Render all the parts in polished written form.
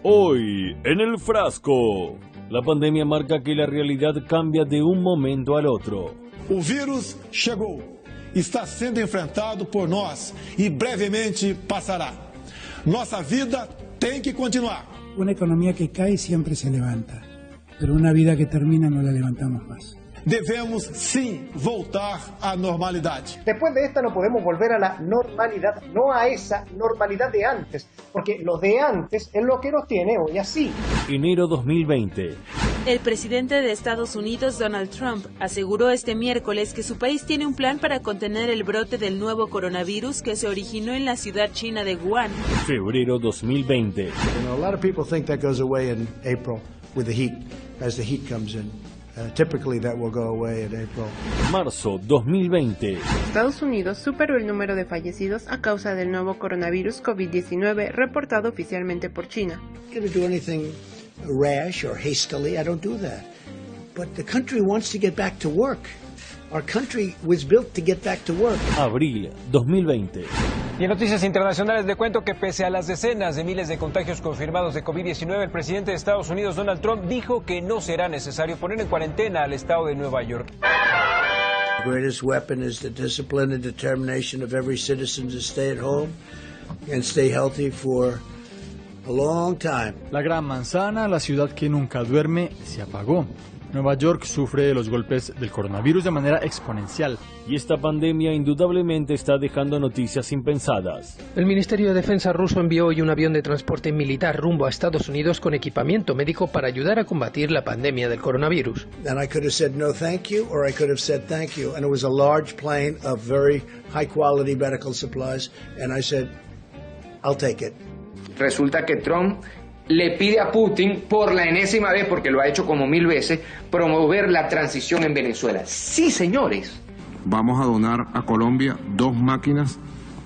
Hoy, en el frasco, la pandemia marca que la realidad cambia de un momento al otro. O vírus chegou, está sendo enfrentado por nós e brevemente passará. Nossa vida tem que continuar. Una economía que cae siempre se levanta, pero una vida que termina no la levantamos más. Devemos sim voltar à normalidade. Después de esta no podemos volver a la normalidad, no a esa normalidad de antes, porque lo de antes es lo que nos tiene hoy así. Enero 2020. El presidente de Estados Unidos, Donald Trump, aseguró este miércoles que su país tiene un plan para contener el brote del nuevo coronavirus que se originó en la ciudad china de Wuhan. Febrero 2020. A lot of people think that goes away in April with the heat, as the heat comes in. Typically that will go away in April. Marzo 2020. Estados Unidos superó el número de fallecidos a causa del nuevo coronavirus COVID-19 reportado oficialmente por China. I'm going to do anything rash or hastily. I don't do that. But the country wants to get back to work. Our country was built to get back to work. Abril 2020. Y en noticias internacionales le cuento que pese a las decenas de miles de contagios confirmados de COVID-19, el presidente de Estados Unidos, Donald Trump, dijo que no será necesario poner en cuarentena al estado de Nueva York. The greatest weapon is the discipline and determination of every citizen to stay at home and stay healthy for a long time. La Gran Manzana, la ciudad que nunca duerme, se apagó. Nueva York sufre de los golpes del coronavirus de manera exponencial. Y esta pandemia indudablemente está dejando noticias impensadas. El Ministerio de Defensa ruso envió hoy un avión de transporte militar rumbo a Estados Unidos con equipamiento médico para ayudar a combatir la pandemia del coronavirus. And I could have said no thank you, or I could have said thank you. And it was a large plane of very high quality medical supplies. And I said, I'll take it. Resulta que Trump le pide a Putin, por la enésima vez, porque lo ha hecho como 1000 veces, promover la transición en Venezuela. Sí, señores. Vamos a donar a Colombia 2 máquinas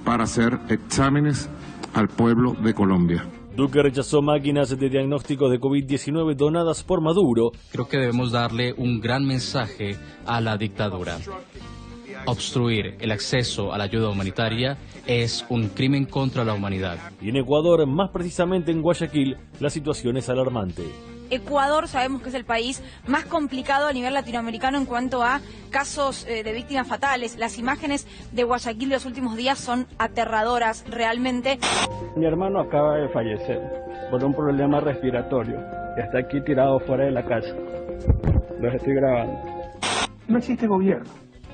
para hacer exámenes al pueblo de Colombia. Duque rechazó máquinas de diagnóstico de COVID-19 donadas por Maduro. Creo que debemos darle un gran mensaje a la dictadura. Obstruir el acceso a la ayuda humanitaria es un crimen contra la humanidad. Y en Ecuador, más precisamente en Guayaquil, la situación es alarmante. Ecuador sabemos que es el país más complicado a nivel latinoamericano en cuanto a casos de víctimas fatales. Las imágenes de Guayaquil de los últimos días son aterradoras realmente. Mi hermano acaba de fallecer por un problema respiratorio y está aquí tirado fuera de la casa. Los estoy grabando. No existe gobierno.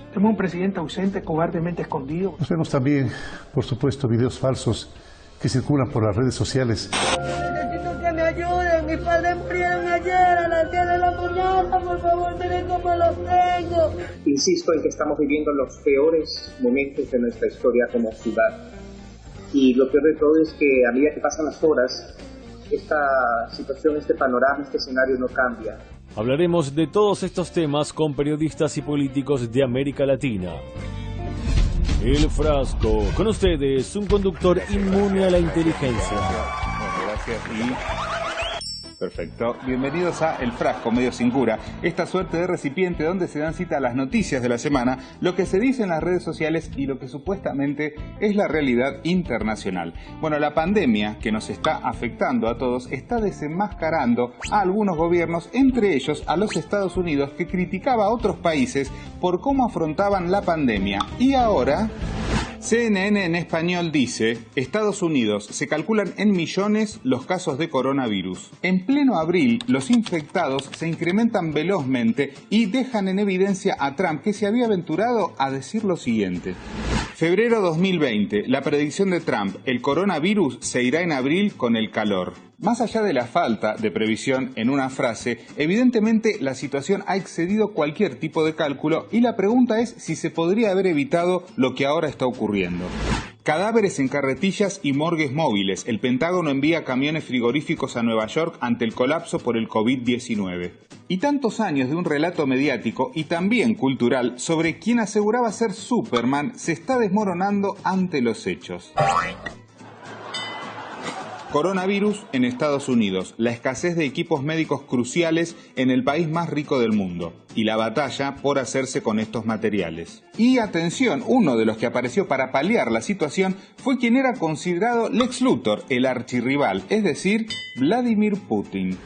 Tenemos un presidente ausente, cobardemente escondido. Vemos también, por supuesto, videos falsos que circulan por las redes sociales. Necesito que me ayuden. Mis padres murieron ayer a las 10 de la mañana. Por favor, miren cómo los tengo. Insisto en que estamos viviendo los peores momentos de nuestra historia como ciudad. Y lo peor de todo es que a medida que pasan las horas, esta situación, este panorama, este escenario no cambia. Hablaremos de todos estos temas con periodistas y políticos de América Latina. El frasco. Con ustedes, un conductor inmune a la inteligencia. Bueno, gracias. Perfecto. Bienvenidos a El Frasco, medio sin cura, esta suerte de recipiente donde se dan cita a las noticias de la semana, lo que se dice en las redes sociales y lo que supuestamente es la realidad internacional. Bueno, la pandemia que nos está afectando a todos está desenmascarando a algunos gobiernos, entre ellos a los Estados Unidos, que criticaba a otros países por cómo afrontaban la pandemia. Y ahora CNN en español dice: Estados Unidos, se calculan en millones los casos de coronavirus. En pleno abril, los infectados se incrementan velozmente y dejan en evidencia a Trump, que se había aventurado a decir lo siguiente. Febrero 2020, la predicción de Trump: el coronavirus se irá en abril con el calor. Más allá de la falta de previsión en una frase, evidentemente la situación ha excedido cualquier tipo de cálculo y la pregunta es si se podría haber evitado lo que ahora está ocurriendo. Cadáveres en carretillas y morgues móviles. El Pentágono envía camiones frigoríficos a Nueva York ante el colapso por el COVID-19. Y tantos años de un relato mediático y también cultural sobre quien aseguraba ser Superman se está desmoronando ante los hechos. Coronavirus en Estados Unidos, la escasez de equipos médicos cruciales en el país más rico del mundo y la batalla por hacerse con estos materiales. Y atención, uno de los que apareció para paliar la situación fue quien era considerado Lex Luthor, el archirrival, es decir, Vladimir Putin.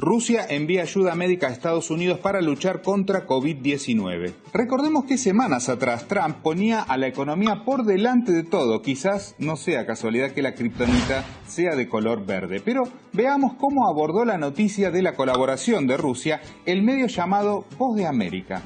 Rusia envía ayuda médica a Estados Unidos para luchar contra COVID-19. Recordemos que semanas atrás Trump ponía a la economía por delante de todo. Quizás no sea casualidad que la kriptonita sea de color verde, pero veamos cómo abordó la noticia de la colaboración de Rusia el medio llamado Voz de América.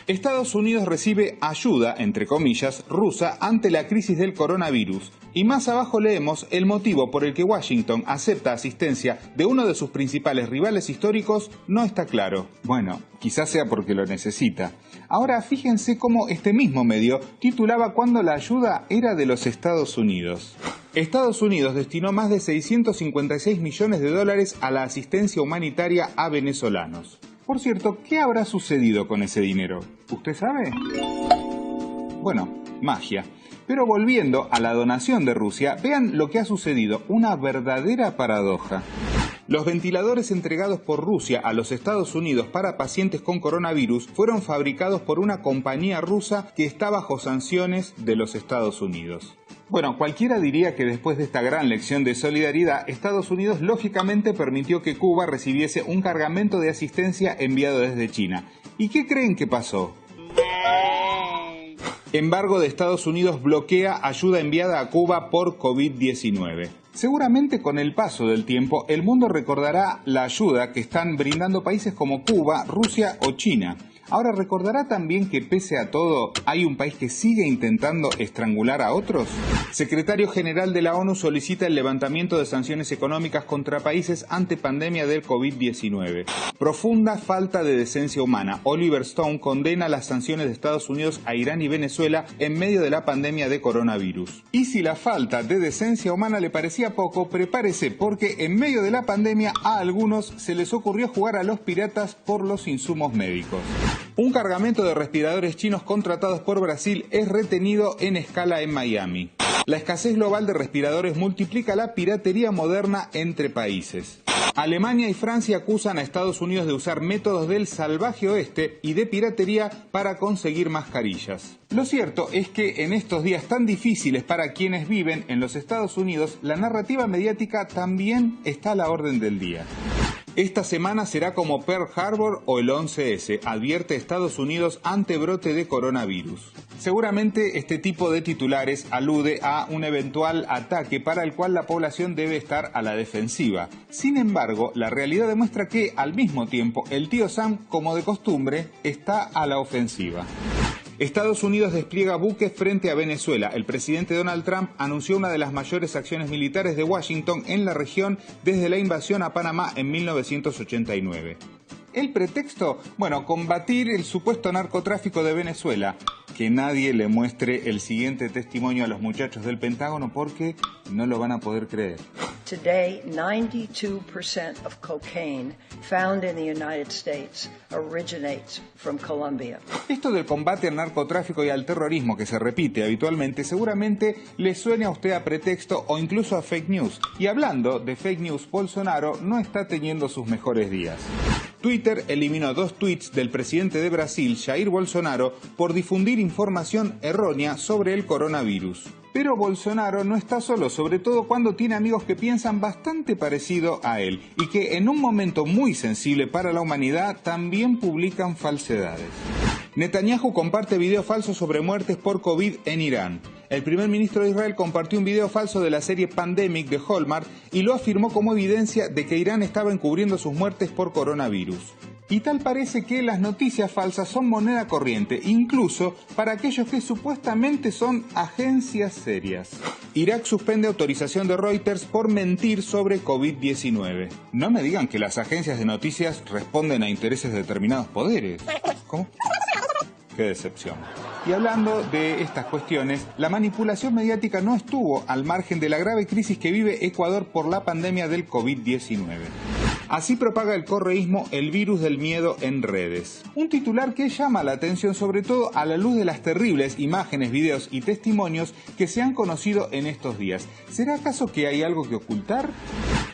Estados Unidos recibe ayuda, entre comillas, rusa ante la crisis del coronavirus. Y más abajo leemos el motivo por el que Washington acepta asistencia de uno de sus principales rivales históricos no está claro. Bueno, quizás sea porque lo necesita. Ahora fíjense cómo este mismo medio titulaba cuando la ayuda era de los Estados Unidos. Estados Unidos destinó más de 656 millones de dólares a la asistencia humanitaria a venezolanos. Por cierto, ¿qué habrá sucedido con ese dinero? ¿Usted sabe? Bueno, magia. Pero volviendo a la donación de Rusia, vean lo que ha sucedido, una verdadera paradoja. Los ventiladores entregados por Rusia a los Estados Unidos para pacientes con coronavirus fueron fabricados por una compañía rusa que está bajo sanciones de los Estados Unidos. Bueno, cualquiera diría que después de esta gran lección de solidaridad, Estados Unidos lógicamente permitió que Cuba recibiese un cargamento de asistencia enviado desde China. ¿Y qué creen que pasó? Embargo de Estados Unidos bloquea ayuda enviada a Cuba por COVID-19. Seguramente con el paso del tiempo, el mundo recordará la ayuda que están brindando países como Cuba, Rusia o China. Ahora, ¿recordará también que pese a todo hay un país que sigue intentando estrangular a otros? Secretario General de la ONU solicita el levantamiento de sanciones económicas contra países ante pandemia del COVID-19. Profunda falta de decencia humana. Oliver Stone condena las sanciones de Estados Unidos a Irán y Venezuela en medio de la pandemia de coronavirus. Y si la falta de decencia humana le parecía poco, prepárese porque en medio de la pandemia a algunos se les ocurrió jugar a los piratas por los insumos médicos. Un cargamento de respiradores chinos contratados por Brasil es retenido en escala en Miami. La escasez global de respiradores multiplica la piratería moderna entre países. Alemania y Francia acusan a Estados Unidos de usar métodos del salvaje oeste y de piratería para conseguir mascarillas. Lo cierto es que en estos días tan difíciles para quienes viven en los Estados Unidos, la narrativa mediática también está a la orden del día. Esta semana será como Pearl Harbor o el 11S, advierte Estados Unidos ante brote de coronavirus. Seguramente este tipo de titulares alude a un eventual ataque para el cual la población debe estar a la defensiva. Sin embargo, la realidad demuestra que, al mismo tiempo, el tío Sam, como de costumbre, está a la ofensiva. Estados Unidos despliega buques frente a Venezuela. El presidente Donald Trump anunció una de las mayores acciones militares de Washington en la región desde la invasión a Panamá en 1989. ¿El pretexto? Bueno, combatir el supuesto narcotráfico de Venezuela. Que nadie le muestre el siguiente testimonio a los muchachos del Pentágono porque no lo van a poder creer. Today, 92% of cocaine found in the United States originates from Colombia. Esto del combate al narcotráfico y al terrorismo que se repite habitualmente seguramente le suene a usted a pretexto o incluso a fake news. Y hablando de fake news, Bolsonaro no está teniendo sus mejores días. Twitter eliminó 2 tweets del presidente de Brasil, Jair Bolsonaro, por difundir información errónea sobre el coronavirus. Pero Bolsonaro no está solo, sobre todo cuando tiene amigos que piensan bastante parecido a él y que en un momento muy sensible para la humanidad también publican falsedades. Netanyahu comparte video falso sobre muertes por COVID en Irán. El primer ministro de Israel compartió un video falso de la serie Pandemic de Hallmark y lo afirmó como evidencia de que Irán estaba encubriendo sus muertes por coronavirus. Y tal parece que las noticias falsas son moneda corriente, incluso para aquellos que supuestamente son agencias serias. Irak suspende autorización de Reuters por mentir sobre COVID-19. No me digan que las agencias de noticias responden a intereses de determinados poderes. ¿Cómo? ¡Qué decepción! Y hablando de estas cuestiones, la manipulación mediática no estuvo al margen de la grave crisis que vive Ecuador por la pandemia del COVID-19. Así propaga el correísmo el virus del miedo en redes. Un titular que llama la atención sobre todo a la luz de las terribles imágenes, videos y testimonios que se han conocido en estos días. ¿Será acaso que hay algo que ocultar?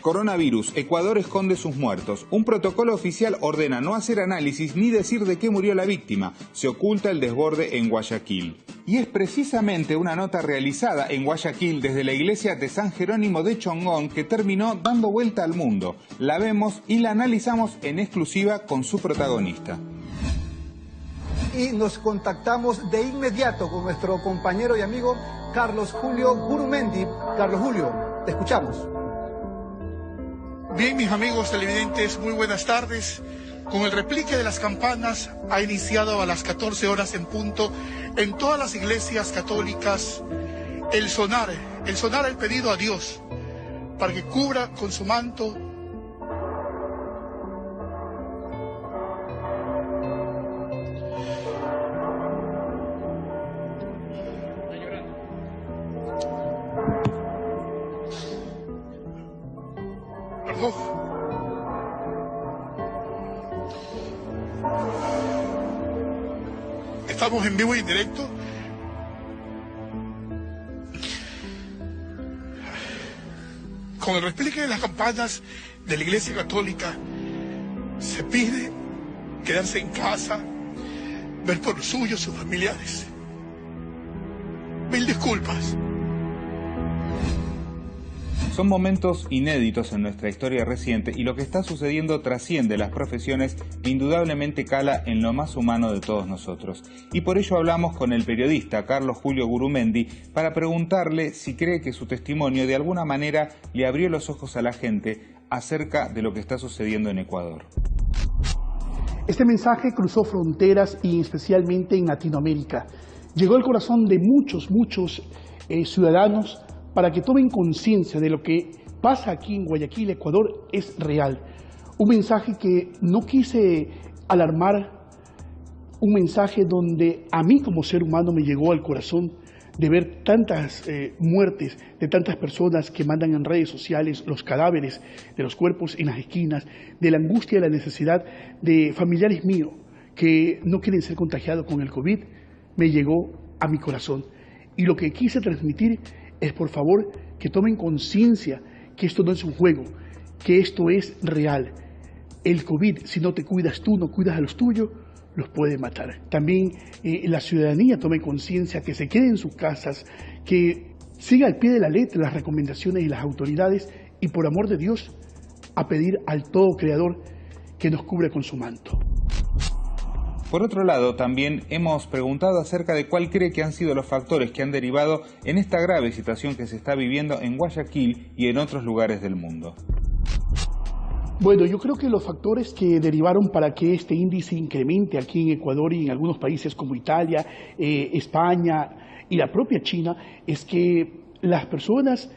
Coronavirus, Ecuador esconde sus muertos. Un protocolo oficial ordena no hacer análisis ni decir de qué murió la víctima. Se oculta el desborde en Guayaquil. Y es precisamente una nota realizada en Guayaquil desde la iglesia de San Jerónimo de Chongón que terminó dando vuelta al mundo. La vemos y la analizamos en exclusiva con su protagonista. Y nos contactamos de inmediato con nuestro compañero y amigo Carlos Julio Gurumendi. Carlos Julio, te escuchamos. Bien, mis amigos televidentes, muy buenas tardes. Con el replique de las campanas ha iniciado a las 14 horas en punto en todas las iglesias católicas el sonar el pedido a Dios para que cubra con su manto Estamos en vivo y en directo. Con el replique de las campanas de la Iglesia Católica se pide quedarse en casa, ver por los suyos, sus familiares. Mil disculpas. Son momentos inéditos en nuestra historia reciente y lo que está sucediendo trasciende las profesiones e indudablemente cala en lo más humano de todos nosotros. Y por ello hablamos con el periodista Carlos Julio Gurumendi para preguntarle si cree que su testimonio de alguna manera le abrió los ojos a la gente acerca de lo que está sucediendo en Ecuador. Este mensaje cruzó fronteras y especialmente en Latinoamérica. Llegó al corazón de muchos ciudadanos para que tomen conciencia de lo que pasa aquí en Guayaquil, Ecuador, es real. Un mensaje que no quise alarmar, un mensaje donde a mí como ser humano me llegó al corazón de ver tantas muertes de tantas personas que mandan en redes sociales los cadáveres de los cuerpos en las esquinas, de la angustia y la necesidad de familiares míos que no quieren ser contagiados con el COVID, me llegó a mi corazón. Y lo que quise transmitir es, por favor, que tomen conciencia que esto no es un juego, que esto es real. El COVID, si no te cuidas tú, no cuidas a los tuyos, los puede matar. También la ciudadanía tome conciencia, que se quede en sus casas, que siga al pie de la letra las recomendaciones de las autoridades y, por amor de Dios, a pedir al todo Creador que nos cubra con su manto. Por otro lado, también hemos preguntado acerca de cuál cree que han sido los factores que han derivado en esta grave situación que se está viviendo en Guayaquil y en otros lugares del mundo. Bueno, yo creo que los factores que derivaron para que este índice incremente aquí en Ecuador y en algunos países como Italia, España y la propia China es que las personas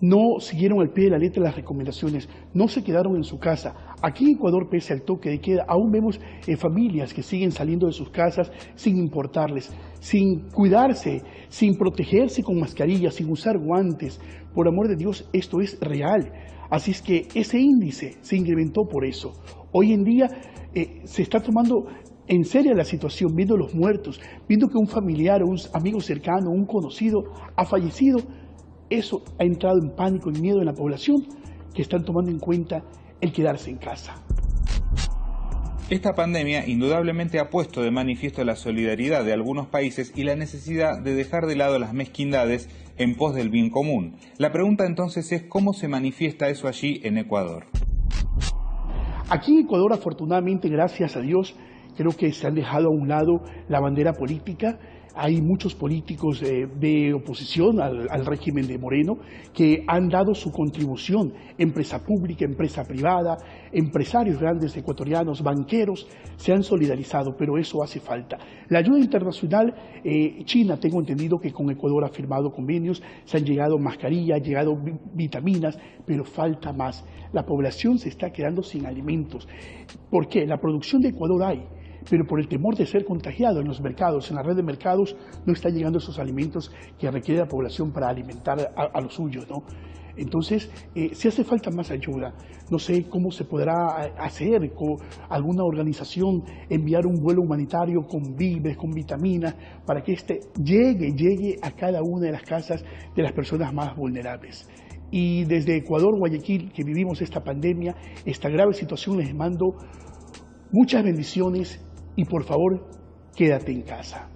no siguieron al pie de la letra las recomendaciones, no se quedaron en su casa. Aquí en Ecuador, pese al toque de queda, aún vemos familias que siguen saliendo de sus casas sin importarles, sin cuidarse, sin protegerse con mascarillas, sin usar guantes. Por amor de Dios, esto es real. Así es que ese índice se incrementó por eso. Hoy en día se está tomando en serio la situación, viendo los muertos, viendo que un familiar, un amigo cercano, un conocido ha fallecido. Eso ha entrado en pánico y miedo en la población, que están tomando en cuenta el quedarse en casa. Esta pandemia indudablemente ha puesto de manifiesto la solidaridad de algunos países y la necesidad de dejar de lado las mezquindades en pos del bien común. La pregunta entonces es cómo se manifiesta eso allí en Ecuador. Aquí en Ecuador, afortunadamente, gracias a Dios, creo que se han dejado a un lado la bandera política. Hay muchos políticos de oposición al régimen de Moreno que han dado su contribución, empresa pública, empresa privada, empresarios grandes ecuatorianos, banqueros, se han solidarizado, pero eso hace falta. La ayuda internacional, China, tengo entendido que con Ecuador ha firmado convenios, se han llegado mascarillas, han llegado vitaminas, pero falta más. La población se está quedando sin alimentos. ¿Por qué? La producción de Ecuador hay, pero por el temor de ser contagiado en los mercados, en la red de mercados, no están llegando esos alimentos que requiere la población para alimentar a los suyos, ¿no? Entonces, si hace falta más ayuda, no sé cómo se podrá hacer con alguna organización, enviar un vuelo humanitario con víveres, con vitaminas, para que llegue a cada una de las casas de las personas más vulnerables. Y desde Ecuador, Guayaquil, que vivimos esta pandemia, esta grave situación, les mando muchas bendiciones y por favor, quédate en casa.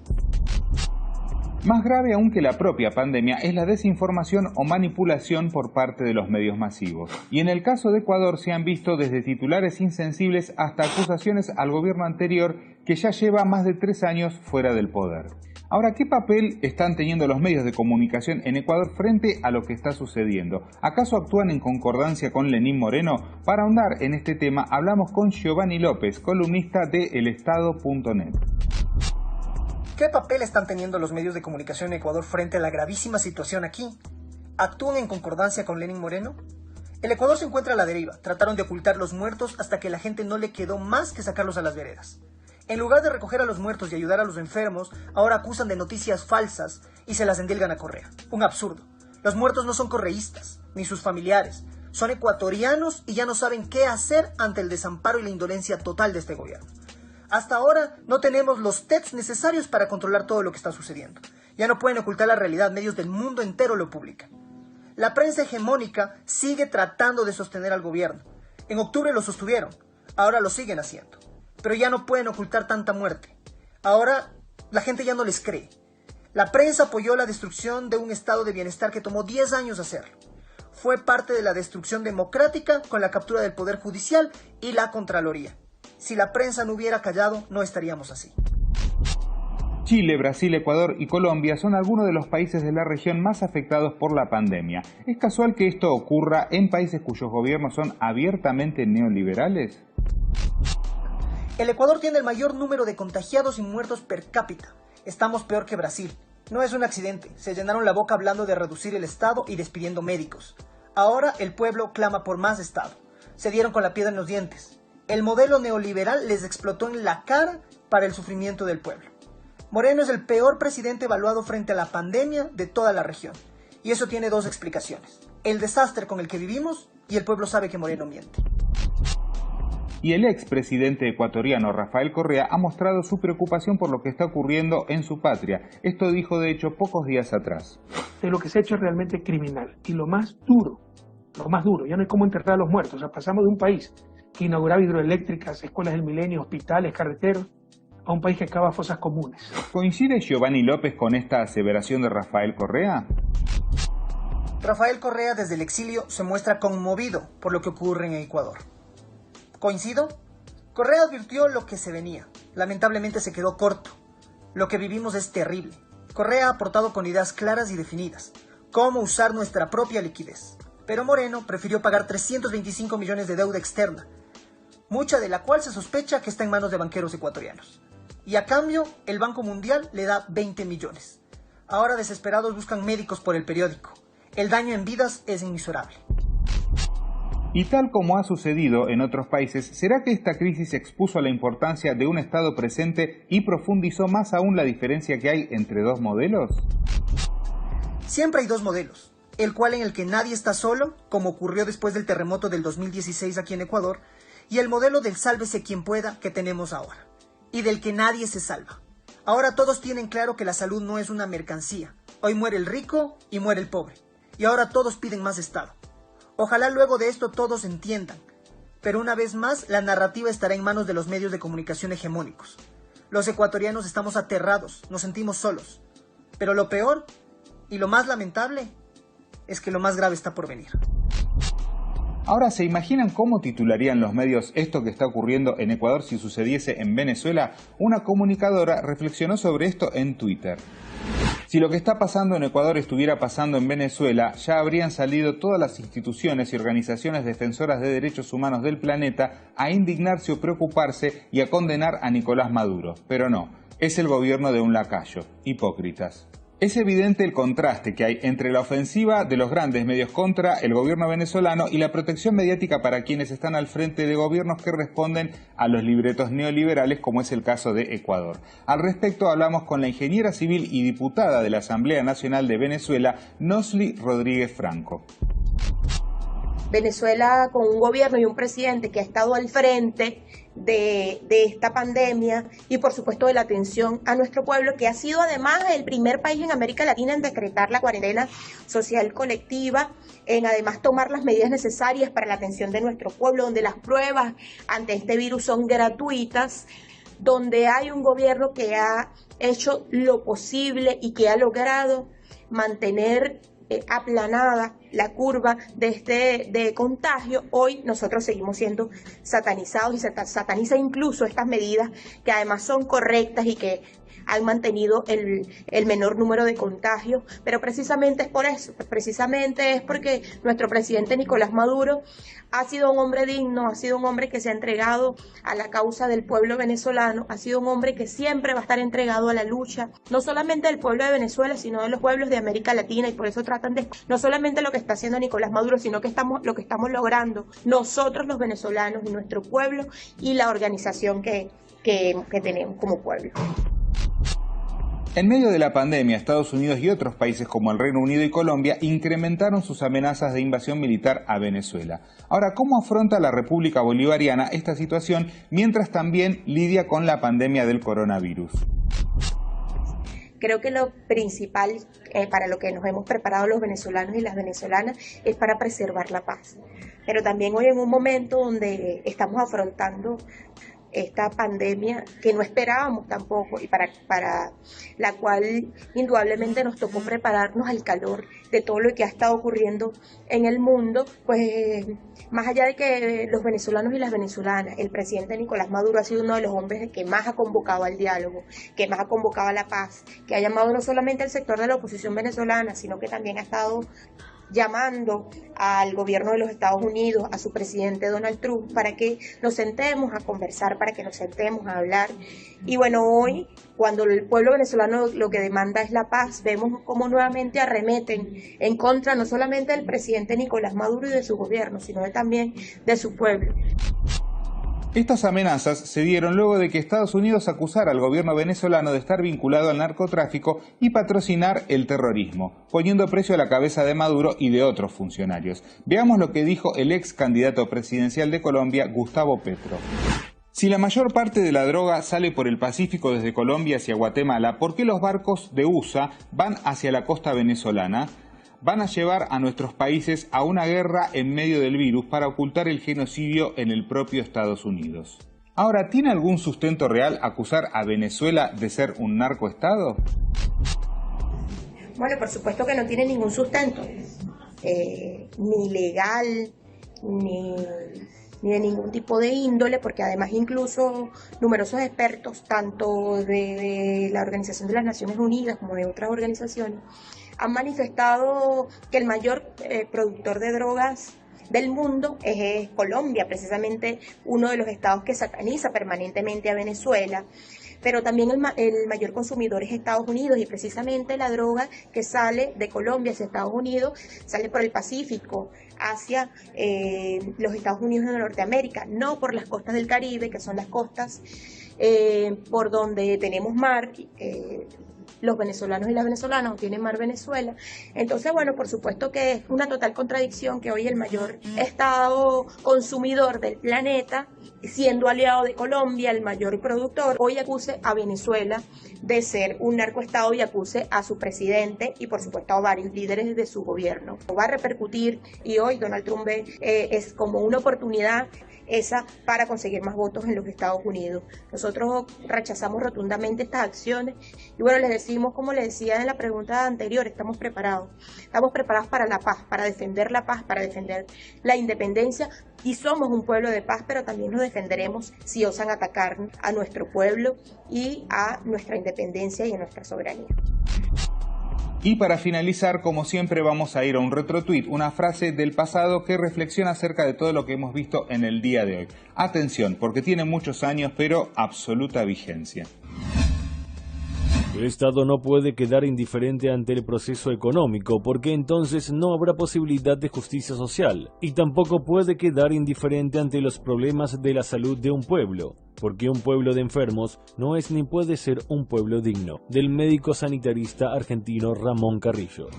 Más grave aún que la propia pandemia es la desinformación o manipulación por parte de los medios masivos. Y en el caso de Ecuador se han visto desde titulares insensibles hasta acusaciones al gobierno anterior que ya lleva más de 3 años fuera del poder. Ahora, ¿qué papel están teniendo los medios de comunicación en Ecuador frente a lo que está sucediendo? ¿Acaso actúan en concordancia con Lenín Moreno? Para ahondar en este tema hablamos con Giovanni López, columnista de elestado.net. ¿Qué papel están teniendo los medios de comunicación en Ecuador frente a la gravísima situación aquí? ¿Actúan en concordancia con Lenín Moreno? El Ecuador se encuentra a la deriva. Trataron de ocultar los muertos hasta que a la gente no le quedó más que sacarlos a las veredas. En lugar de recoger a los muertos y ayudar a los enfermos, ahora acusan de noticias falsas y se las endilgan a Correa. Un absurdo. Los muertos no son correístas, ni sus familiares. Son ecuatorianos y ya no saben qué hacer ante el desamparo y la indolencia total de este gobierno. Hasta ahora no tenemos los tests necesarios para controlar todo lo que está sucediendo. Ya no pueden ocultar la realidad, medios del mundo entero lo publican. La prensa hegemónica sigue tratando de sostener al gobierno. En octubre lo sostuvieron, ahora lo siguen haciendo. Pero ya no pueden ocultar tanta muerte. Ahora la gente ya no les cree. La prensa apoyó la destrucción de un estado de bienestar que tomó 10 años hacerlo. Fue parte de la destrucción democrática con la captura del poder judicial y la Contraloría. Si la prensa no hubiera callado, no estaríamos así. Chile, Brasil, Ecuador y Colombia son algunos de los países de la región más afectados por la pandemia. ¿Es casual que esto ocurra en países cuyos gobiernos son abiertamente neoliberales? El Ecuador tiene el mayor número de contagiados y muertos per cápita. Estamos peor que Brasil. No es un accidente. Se llenaron la boca hablando de reducir el Estado y despidiendo médicos. Ahora el pueblo clama por más Estado. Se dieron con la piedra en los dientes. El modelo neoliberal les explotó en la cara para el sufrimiento del pueblo. Moreno es el peor presidente evaluado frente a la pandemia de toda la región. Y eso tiene 2 explicaciones. El desastre con el que vivimos y el pueblo sabe que Moreno miente. Y el expresidente ecuatoriano Rafael Correa ha mostrado su preocupación por lo que está ocurriendo en su patria. Esto dijo de hecho pocos días atrás. Lo que se ha hecho es realmente criminal. Y lo más duro, ya no hay cómo enterrar a los muertos. O sea, pasamos de un país que inauguraba hidroeléctricas, escuelas del milenio, hospitales, carreteros, a un país que acaba fosas comunes. ¿Coincide Giovanni López con esta aseveración de Rafael Correa? Rafael Correa desde el exilio se muestra conmovido por lo que ocurre en Ecuador. ¿Coincido? Correa advirtió lo que se venía. Lamentablemente se quedó corto. Lo que vivimos es terrible. Correa ha aportado con ideas claras y definidas. Cómo usar nuestra propia liquidez. Pero Moreno prefirió pagar 325 millones de deuda externa, mucha de la cual se sospecha que está en manos de banqueros ecuatorianos. Y a cambio, el Banco Mundial le da 20 millones. Ahora desesperados buscan médicos por el periódico. El daño en vidas es inmisurable. Y tal como ha sucedido en otros países, ¿será que esta crisis expuso la importancia de un Estado presente y profundizó más aún la diferencia que hay entre 2 modelos? Siempre hay 2 modelos, el cual en el que nadie está solo, como ocurrió después del terremoto del 2016 aquí en Ecuador, y el modelo del sálvese quien pueda que tenemos ahora, y del que nadie se salva. Ahora todos tienen claro que la salud no es una mercancía. Hoy muere el rico y muere el pobre, y ahora todos piden más Estado. Ojalá luego de esto todos entiendan, pero una vez más la narrativa estará en manos de los medios de comunicación hegemónicos. Los ecuatorianos estamos aterrados, nos sentimos solos, pero lo peor y lo más lamentable es que lo más grave está por venir. Ahora, ¿se imaginan cómo titularían los medios esto que está ocurriendo en Ecuador si sucediese en Venezuela? Una comunicadora reflexionó sobre esto en Twitter. Si lo que está pasando en Ecuador estuviera pasando en Venezuela, ya habrían salido todas las instituciones y organizaciones defensoras de derechos humanos del planeta a indignarse o preocuparse y a condenar a Nicolás Maduro. Pero no, es el gobierno de un lacayo. Hipócritas. Es evidente el contraste que hay entre la ofensiva de los grandes medios contra el gobierno venezolano y la protección mediática para quienes están al frente de gobiernos que responden a los libretos neoliberales, como es el caso de Ecuador. Al respecto hablamos con la ingeniera civil y diputada de la Asamblea Nacional de Venezuela, Nosli Rodríguez Franco. Venezuela, con un gobierno y un presidente que ha estado al frente de esta pandemia y por supuesto de la atención a nuestro pueblo, que ha sido además el primer país en América Latina en decretar la cuarentena social colectiva, en además tomar las medidas necesarias para la atención de nuestro pueblo, donde las pruebas ante este virus son gratuitas, donde hay un gobierno que ha hecho lo posible y que ha logrado mantener aplanada la curva de contagio. Hoy nosotros seguimos siendo satanizados y se sataniza incluso estas medidas que además son correctas y que han mantenido el menor número de contagios, pero precisamente es por eso, precisamente es porque nuestro presidente Nicolás Maduro ha sido un hombre digno, ha sido un hombre que se ha entregado a la causa del pueblo venezolano, ha sido un hombre que siempre va a estar entregado a la lucha, no solamente del pueblo de Venezuela, sino de los pueblos de América Latina, y por eso tratan de, no solamente lo que está haciendo Nicolás Maduro, sino que lo que estamos logrando nosotros los venezolanos y nuestro pueblo y la organización que tenemos como pueblo. En medio de la pandemia, Estados Unidos y otros países como el Reino Unido y Colombia incrementaron sus amenazas de invasión militar a Venezuela. Ahora, ¿cómo afronta la República Bolivariana esta situación mientras también lidia con la pandemia del coronavirus? Creo que lo principal para lo que nos hemos preparado los venezolanos y las venezolanas es para preservar la paz. Pero también hoy en un momento donde estamos afrontando esta pandemia que no esperábamos tampoco y para la cual indudablemente nos tocó prepararnos al calor de todo lo que ha estado ocurriendo en el mundo, pues más allá de que los venezolanos y las venezolanas, el presidente Nicolás Maduro ha sido uno de los hombres que más ha convocado al diálogo, que más ha convocado a la paz, que ha llamado no solamente al sector de la oposición venezolana, sino que también ha estado llamando al gobierno de los Estados Unidos, a su presidente Donald Trump, para que nos sentemos a conversar, para que nos sentemos a hablar. Y bueno, hoy, cuando el pueblo venezolano lo que demanda es la paz, vemos cómo nuevamente arremeten en contra no solamente del presidente Nicolás Maduro y de su gobierno, sino también de su pueblo. Estas amenazas se dieron luego de que Estados Unidos acusara al gobierno venezolano de estar vinculado al narcotráfico y patrocinar el terrorismo, poniendo precio a la cabeza de Maduro y de otros funcionarios. Veamos lo que dijo el ex candidato presidencial de Colombia, Gustavo Petro. Si la mayor parte de la droga sale por el Pacífico desde Colombia hacia Guatemala, ¿por qué los barcos de USA van hacia la costa venezolana? Van a llevar a nuestros países a una guerra en medio del virus para ocultar el genocidio en el propio Estados Unidos. Ahora, ¿tiene algún sustento real acusar a Venezuela de ser un narcoestado? Bueno, por supuesto que no tiene ningún sustento, ni legal, ni de ningún tipo de índole, porque además incluso numerosos expertos, tanto de la Organización de las Naciones Unidas como de otras organizaciones, han manifestado que el mayor productor de drogas del mundo es Colombia, precisamente uno de los estados que sataniza permanentemente a Venezuela, pero también el mayor consumidor es Estados Unidos, y precisamente la droga que sale de Colombia hacia Estados Unidos sale por el Pacífico hacia los Estados Unidos de Norteamérica, no por las costas del Caribe, que son las costas por donde tenemos mar. Los venezolanos y las venezolanas no tienen mar Venezuela. Entonces, bueno, por supuesto que es una total contradicción que hoy el mayor estado consumidor del planeta, siendo aliado de Colombia, el mayor productor, hoy acuse a Venezuela de ser un narcoestado y acuse a su presidente y por supuesto a varios líderes de su gobierno. Va a repercutir, y hoy Donald Trump ve es como una oportunidad esa para conseguir más votos en los Estados Unidos. Nosotros rechazamos rotundamente estas acciones y bueno, les decimos, como les decía en la pregunta anterior, estamos preparados para la paz, para defender la independencia, y somos un pueblo de paz, pero también nos defenderemos si osan atacar a nuestro pueblo y a nuestra independencia y a nuestra soberanía. Y para finalizar, como siempre, vamos a ir a un retrotweet, una frase del pasado que reflexiona acerca de todo lo que hemos visto en el día de hoy. Atención, porque tiene muchos años, pero absoluta vigencia. El Estado no puede quedar indiferente ante el proceso económico, porque entonces no habrá posibilidad de justicia social, y tampoco puede quedar indiferente ante los problemas de la salud de un pueblo, porque un pueblo de enfermos no es ni puede ser un pueblo digno. Del médico sanitarista argentino Ramón Carrillo.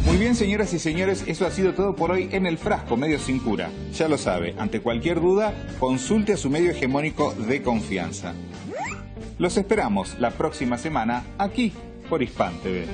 Muy bien, señoras y señores, eso ha sido todo por hoy en El Frasco, Medios sin Cura. Ya lo sabe, ante cualquier duda, consulte a su medio hegemónico de confianza. Los esperamos la próxima semana aquí por Hispan TV.